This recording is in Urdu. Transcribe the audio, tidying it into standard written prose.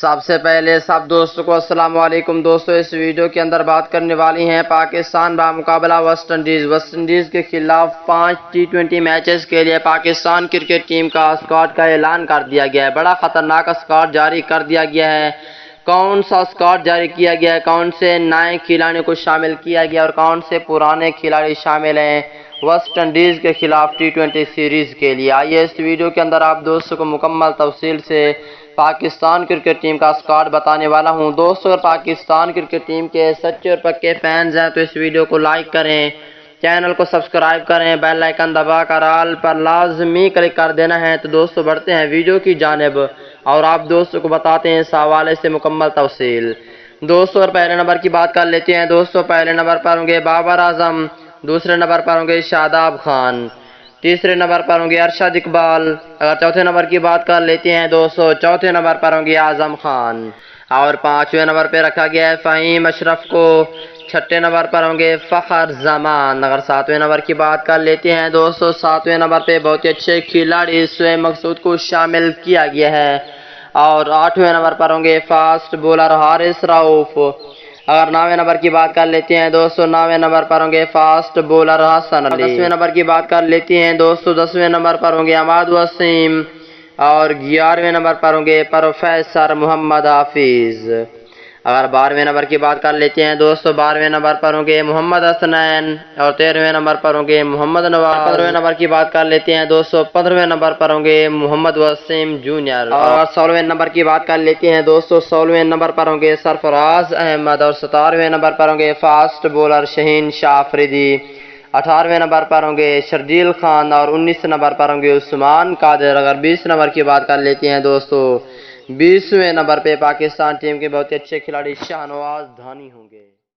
سب سے پہلے سب دوستوں کو السلام علیکم دوستوں، اس ویڈیو کے اندر بات کرنے والی ہیں پاکستان بمقابلہ ویسٹ انڈیز کے خلاف 5 ٹی20 میچز کے لیے پاکستان کرکٹ ٹیم کا اسکواڈ کا اعلان کر دیا گیا ہے۔ بڑا خطرناک اسکواڈ جاری کر دیا گیا ہے۔ کون سا اسکواڈ جاری کیا گیا ہے، کون سے نئے کھلاڑیوں کو شامل کیا گیا اور کون سے پرانے کھلاڑی شامل ہیں ویسٹ انڈیز کے خلاف ٹی20 سیریز کے لیے، آئیے اس ویڈیو کے اندر آپ دوستوں کو مکمل تفصیل سے پاکستان کرکٹ ٹیم کا اسکواڈ بتانے والا ہوں۔ دوستو، اگر پاکستان کرکٹ ٹیم کے سچے اور پکے فینز ہیں تو اس ویڈیو کو لائک کریں، چینل کو سبسکرائب کریں، بیل آئیکن دبا کر آل پر لازمی کلک کر دینا ہے۔ تو دوستو بڑھتے ہیں ویڈیو کی جانب اور آپ دوستوں کو بتاتے ہیں اس حوالے سے مکمل تفصیل۔ دوستو اور پہلے نمبر کی بات کر لیتے ہیں۔ دوستو پہلے نمبر پر ہوں گے بابر اعظم، دوسرے نمبر پر ہوں گے شاداب خان، تیسرے نمبر پر ہوں گے ارشد اقبال۔ اگر چوتھے نمبر کی بات کر لیتے ہیں دوستو، چوتھے نمبر پر ہوں گے اعظم خان اور پانچویں نمبر پہ رکھا گیا ہے فہیم اشرف کو، چھٹے نمبر پر ہوں گے فخر زمان۔ اگر ساتویں نمبر کی بات کر لیتے ہیں دوستو، ساتویں نمبر پہ بہت ہی اچھے کھلاڑی شعیب مقصود کو شامل کیا گیا ہے اور آٹھویں نمبر پر ہوں گے فاسٹ بولر حارث رؤف۔ اگر نویں نمبر کی بات کر لیتے ہیں دوستو، نویں نمبر پر ہوں گے fast bowler Hasan Ali. 10ویں number کی بات کر لیتے ہیں دوستو، 10ویں نمبر پر ہوں گے عماد وسیم اور 11ویں نمبر پر ہوں گے پروفیسر محمد حافظ۔ اگر 12ویں نمبر کی بات کر لیتے ہیں دوستو، 12ویں نمبر پر ہوں گے محمد حسنین اور 13ویں نمبر پر ہوں گے محمد نواز۔ 15ویں نمبر کی بات کر لیتے ہیں دوستو، 15ویں نمبر پر ہوں گے محمد وسیم جونیئر۔ اور 16ویں نمبر کی بات کر لیتے ہیں دوستو، 16ویں نمبر پر ہوں گے سرفراز احمد اور 17ویں نمبر پر ہوں گے فاسٹ بولر شہین شاہ افریدی۔ 18ویں نمبر پر ہوں گے شرجیل خان اور 19 نمبر پر ہوں گے عثمان قادر۔ اگر 20 نمبر کی بات کر لیتے ہیں دوستو، 20ویں نمبر پہ پاکستان ٹیم کے بہت اچھے کھلاڑی شاہنواز دھانی ہوں گے۔